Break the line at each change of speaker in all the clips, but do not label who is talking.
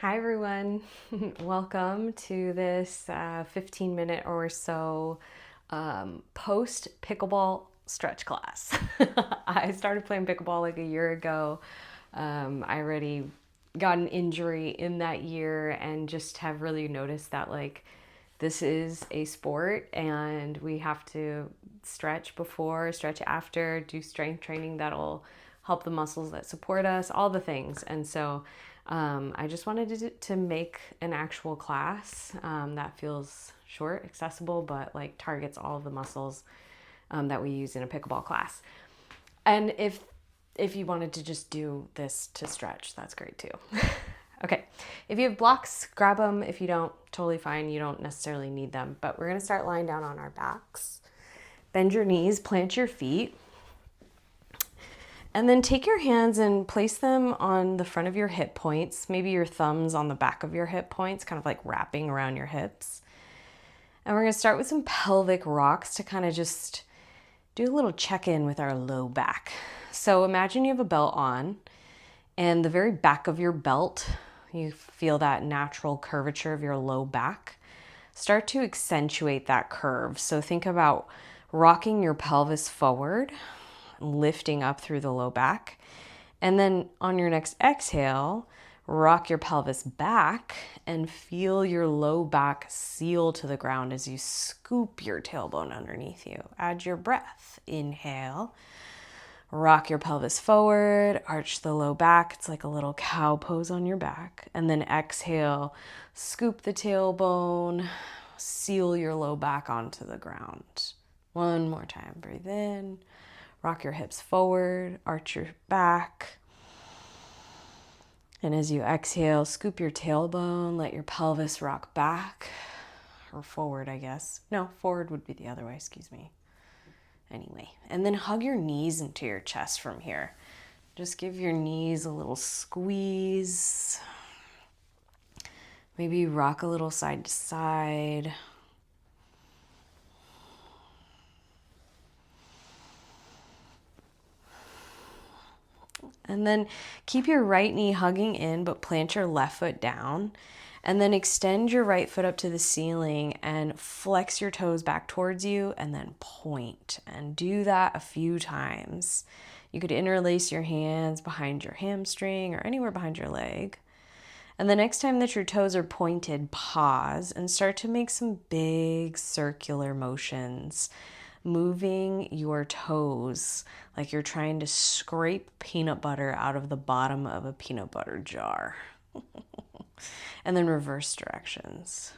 Hi everyone, welcome to this 15-minute or so post-pickleball stretch class. I started playing pickleball like a year ago. I already got an injury in that year and just have really noticed that this is a sport and we have to stretch before, stretch after, do strength training that'll help the muscles that support us, all the things. And so I just wanted to make an actual class that feels short, accessible, but targets all of the muscles that we use in a pickleball class. And if you wanted to just do this to stretch, that's great too. Okay, if you have blocks, grab them. If you don't, totally fine. You don't necessarily need them. But we're gonna start lying down on our backs. Bend your knees, plant your feet. And then take your hands and place them on the front of your hip points, maybe your thumbs on the back of your hip points, kind of like wrapping around your hips. And we're gonna start with some pelvic rocks to kind of just do a little check-in with our low back. So imagine you have a belt on, and the very back of your belt, you feel that natural curvature of your low back. Start to accentuate that curve. So think about rocking your pelvis forward, lifting up through the low back. And then on your next exhale, rock your pelvis back and feel your low back seal to the ground as you scoop your tailbone underneath you. Add your breath. Inhale. Rock your pelvis forward, arch the low back. It's like a little cow pose on your back. And then exhale, scoop the tailbone, seal your low back onto the ground. One more time. Breathe in, rock your hips forward, arch your back. And as you exhale, scoop your tailbone, let your pelvis rock back, or forward, I guess. No, forward would be the other way, excuse me. Anyway, and then hug your knees into your chest from here. Just give your knees a little squeeze. Maybe rock a little side to side. And then keep your right knee hugging in, but plant your left foot down. And then extend your right foot up to the ceiling and flex your toes back towards you and then point. And do that a few times. You could interlace your hands behind your hamstring or anywhere behind your leg. And the next time that your toes are pointed, pause and start to make some big circular motions, moving your toes like you're trying to scrape peanut butter out of the bottom of a peanut butter jar. And then reverse directions.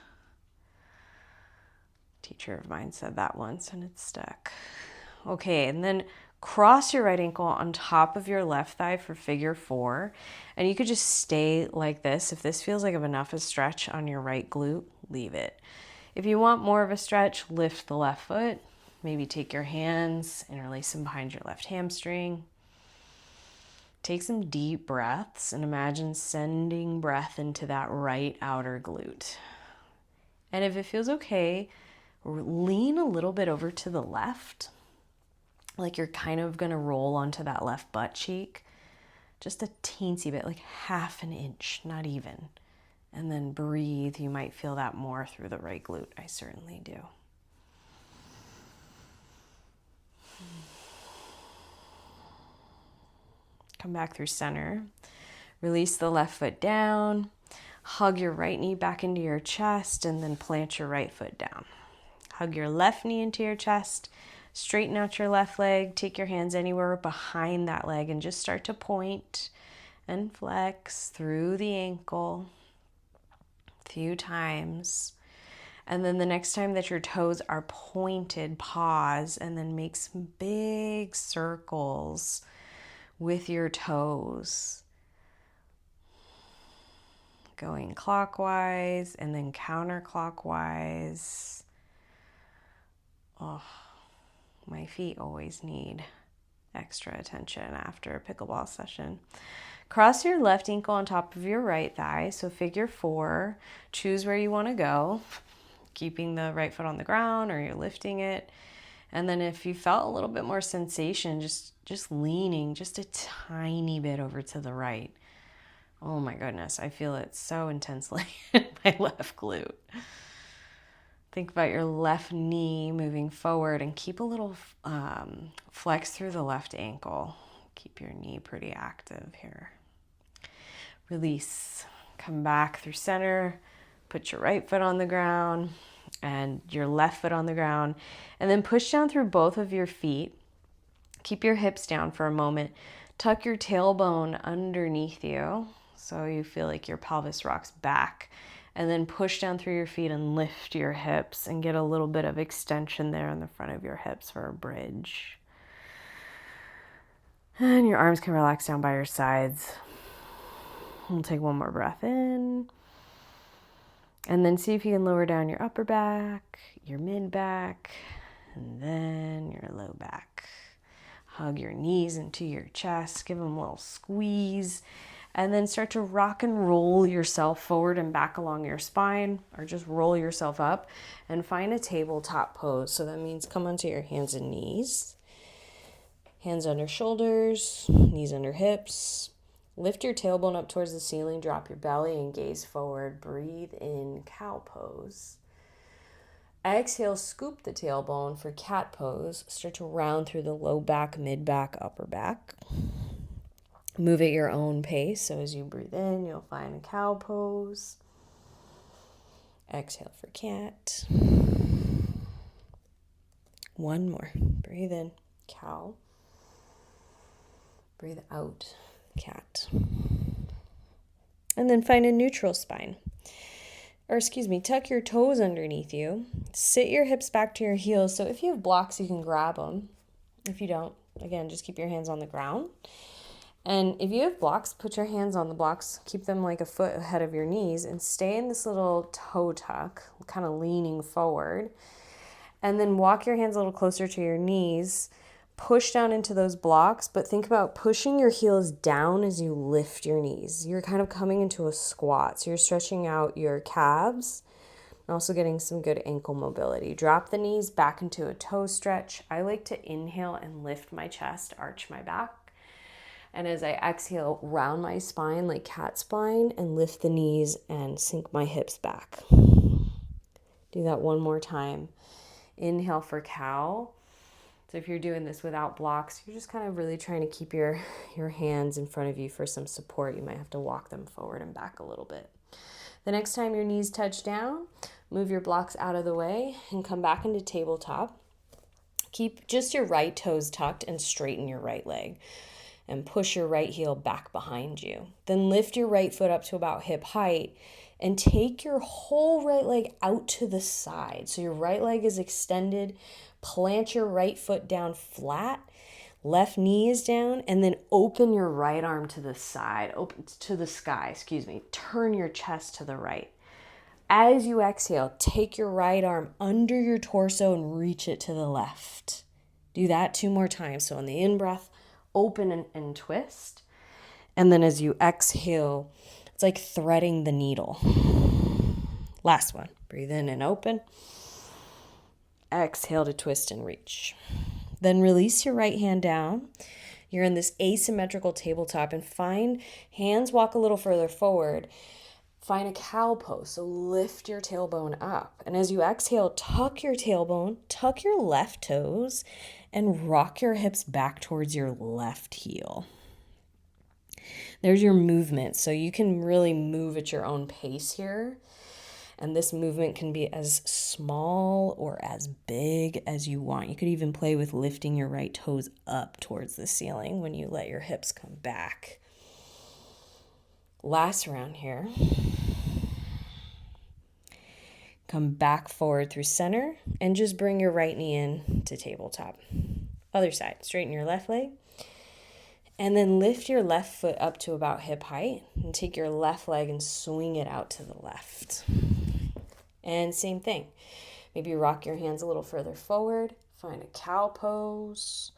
A teacher of mine said that once and it stuck. Okay, and then cross your right ankle on top of your left thigh for figure 4. And you could just stay like this. If this feels like enough a stretch on your right glute, leave it. If you want more of a stretch, lift the left foot. Maybe take your hands, interlace them behind your left hamstring. Take some deep breaths and imagine sending breath into that right outer glute. And if it feels okay, lean a little bit over to the left, like you're kind of gonna roll onto that left butt cheek. Just a teensy bit, like half an inch, not even. And then breathe. You might feel that more through the right glute. I certainly do. Come back through center. Release the left foot down. Hug your right knee back into your chest and then plant your right foot down. Hug your left knee into your chest. Straighten out your left leg. Take your hands anywhere behind that leg and just start to point and flex through the ankle a few times. And then the next time that your toes are pointed, pause and then make some big circles with your toes, going clockwise and then counterclockwise. Oh, my feet always need extra attention after a pickleball session. Cross your left ankle on top of your right thigh, so figure 4. Choose where you want to go, keeping the right foot on the ground or you're lifting it. And then if you felt a little bit more sensation, just leaning just a tiny bit over to the right. Oh my goodness, I feel it so intensely in my left glute. Think about your left knee moving forward and keep a little flex through the left ankle. Keep your knee pretty active here. Release. Come back through center. Put your right foot on the ground and your left foot on the ground. And then push down through both of your feet. Keep your hips down for a moment. Tuck your tailbone underneath you so you feel like your pelvis rocks back. And then push down through your feet and lift your hips and get a little bit of extension there in the front of your hips for a bridge. And your arms can relax down by your sides. We'll take one more breath in. And then see if you can lower down your upper back, your mid back, and then your low back. Hug your knees into your chest, give them a little squeeze, and then start to rock and roll yourself forward and back along your spine, or just roll yourself up and find a tabletop pose. So that means come onto your hands and knees. Hands under shoulders, knees under hips. Lift your tailbone up towards the ceiling, drop your belly and gaze forward. Breathe in cow pose. Exhale, scoop the tailbone for cat pose. Start to round through the low back, mid back, upper back. Move at your own pace. So as you breathe in, you'll find a cow pose. Exhale for cat. One more. Breathe in, cow. Breathe out, cat. And then find a neutral spine. Tuck your toes underneath you. Sit your hips back to your heels. So if you have blocks, you can grab them. If you don't, again, just keep your hands on the ground. And if you have blocks, put your hands on the blocks. Keep them like a foot ahead of your knees and stay in this little toe tuck, kind of leaning forward. And then walk your hands a little closer to your knees. Push down into those blocks, but think about pushing your heels down as you lift your knees. You're kind of coming into a squat. So you're stretching out your calves and also getting some good ankle mobility. Drop the knees back into a toe stretch. I like to inhale and lift my chest, arch my back. And as I exhale, round my spine like cat spine and lift the knees and sink my hips back. Do that one more time. Inhale for cow. So if you're doing this without blocks, you're just kind of really trying to keep your hands in front of you for some support. You might have to walk them forward and back a little bit. The next time your knees touch down, move your blocks out of the way and come back into tabletop. Keep just your right toes tucked and straighten your right leg. And push your right heel back behind you. Then lift your right foot up to about hip height and take your whole right leg out to the side. So your right leg is extended. Plant your right foot down flat. Left knee is down, and then open your right arm to the side, open to the sky, Turn your chest to the right. As you exhale, take your right arm under your torso and reach it to the left. Do that 2 more times. So on the in-breath, open and twist. And then as you exhale, it's like threading the needle. Last one. Breathe in and open. Exhale to twist and reach. Then release your right hand down. You're in this asymmetrical tabletop and find hands walk a little further forward. Find a cow pose. So lift your tailbone up. And as you exhale, tuck your tailbone, tuck your left toes, and rock your hips back towards your left heel. There's your movement. So you can really move at your own pace here. And this movement can be as small or as big as you want. You could even play with lifting your right toes up towards the ceiling when you let your hips come back. Last round here. Come back forward through center and just bring your right knee in to tabletop. Other side, straighten your left leg. And then lift your left foot up to about hip height and take your left leg and swing it out to the left. And same thing. Maybe rock your hands a little further forward. Find a cow pose.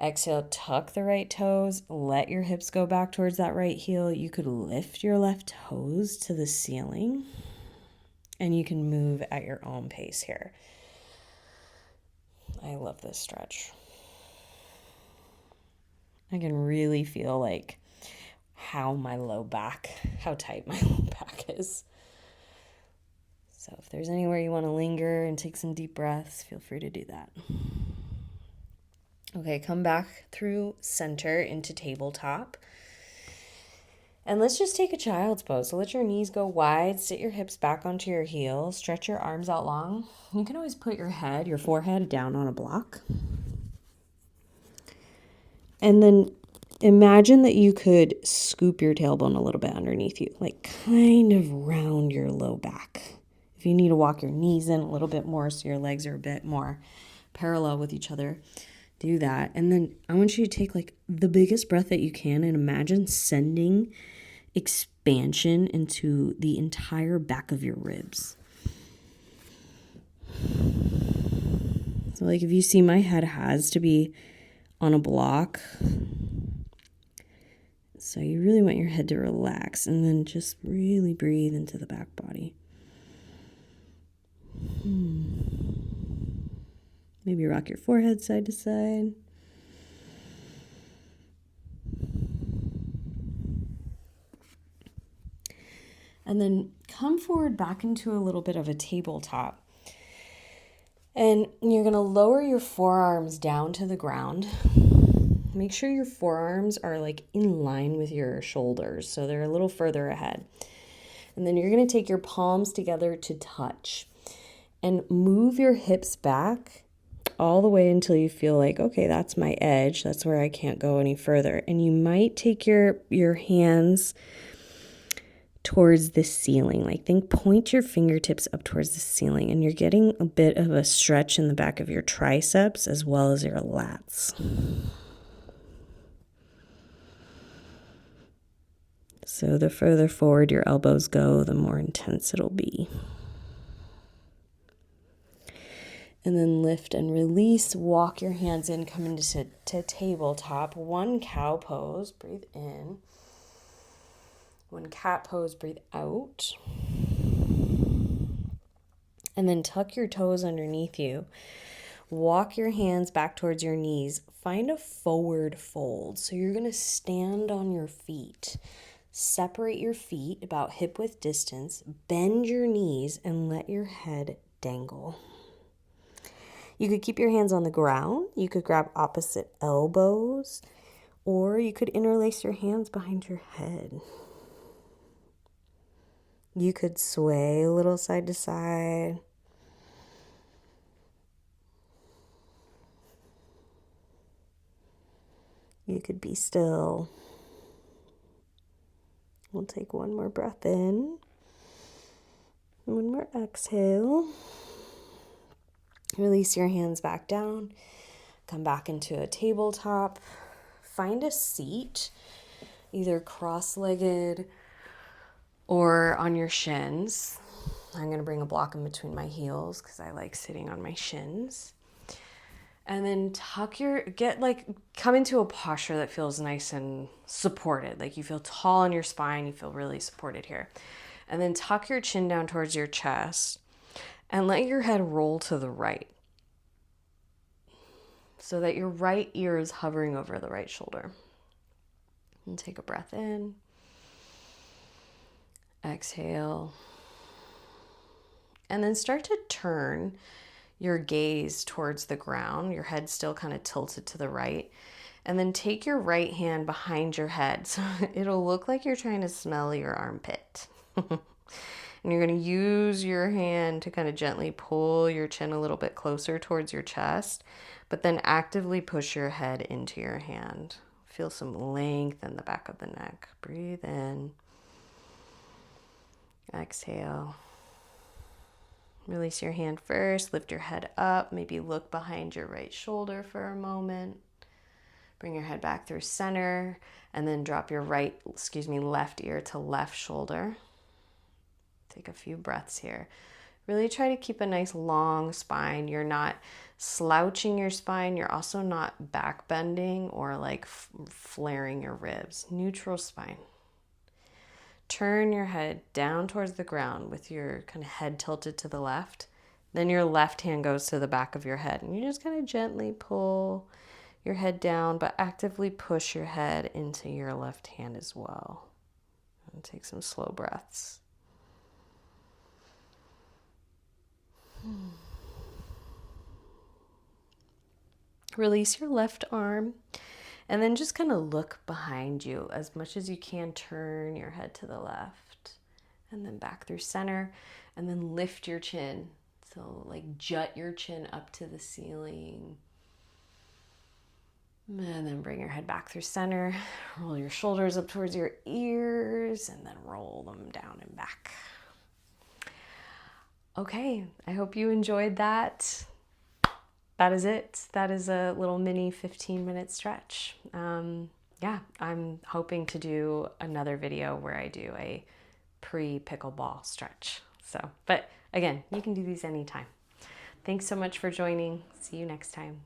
Exhale, tuck the right toes. Let your hips go back towards that right heel. You could lift your left toes to the ceiling. And you can move at your own pace here. I love this stretch. I can really feel like how tight my low back is. So if there's anywhere you want to linger and take some deep breaths, feel free to do that. Okay, come back through center into tabletop. And let's just take a child's pose. So let your knees go wide, sit your hips back onto your heels, stretch your arms out long. You can always put your forehead down on a block. And then imagine that you could scoop your tailbone a little bit underneath you, like kind of round your low back. If you need to walk your knees in a little bit more so your legs are a bit more parallel with each other, do that. And then I want you to take like the biggest breath that you can and imagine sending expansion into the entire back of your ribs. So like if you see, my head has to be on a block. So you really want your head to relax and then just really breathe into the back body. Maybe rock your forehead side to side. And then come forward back into a little bit of a tabletop. And you're going to lower your forearms down to the ground. Make sure your forearms are like in line with your shoulders, so they're a little further ahead. And then you're going to take your palms together to touch and move your hips back all the way until you feel like, okay, that's my edge. That's where I can't go any further. And you might take your hands towards the ceiling. Like point your fingertips up towards the ceiling, and you're getting a bit of a stretch in the back of your triceps as well as your lats. So the further forward your elbows go, the more intense it'll be. And then lift and release, walk your hands in, come into tabletop. One cow pose, breathe in. One cat pose, breathe out. And then tuck your toes underneath you. Walk your hands back towards your knees. Find a forward fold. So you're going to stand on your feet. Separate your feet about hip width distance. Bend your knees and let your head dangle. You could keep your hands on the ground. You could grab opposite elbows. Or you could interlace your hands behind your head. You could sway a little side to side. You could be still. We'll take one more breath in. One more exhale. Release your hands back down. Come back into a tabletop. Find a seat, either cross-legged or on your shins. I'm going to bring a block in between my heels because I like sitting on my shins. And then come into a posture that feels nice and supported. Like you feel tall in your spine, you feel really supported here. And then tuck your chin down towards your chest and let your head roll to the right so that your right ear is hovering over the right shoulder. And take a breath in. Exhale. And then start to turn your gaze towards the ground, your head still kind of tilted to the right, and then take your right hand behind your head. So it'll look like you're trying to smell your armpit. And you're going to use your hand to kind of gently pull your chin a little bit closer towards your chest, but then actively push your head into your hand. Feel some length in the back of the neck. Breathe in. Exhale. Release your hand first, lift your head up, maybe look behind your right shoulder for a moment. Bring your head back through center, and then drop your left ear to left shoulder. Take a few breaths here. Really try to keep a nice long spine. You're not slouching your spine. You're also not back bending or like flaring your ribs. Neutral spine. Turn your head down towards the ground with your kind of head tilted to the left. Then your left hand goes to the back of your head, and you just kind of gently pull your head down, but actively push your head into your left hand as well. And take some slow breaths. Release your left arm and then just kind of look behind you as much as you can. Turn your head to the left and then back through center, and then lift your chin. So like jut your chin up to the ceiling. And then bring your head back through center. Roll your shoulders up towards your ears and then roll them down and back. Okay, I hope you enjoyed that. That is it. That is a little mini 15-minute stretch. Yeah, I'm hoping to do another video where I do a pre-pickleball stretch. So, but again, you can do these anytime. Thanks so much for joining. See you next time.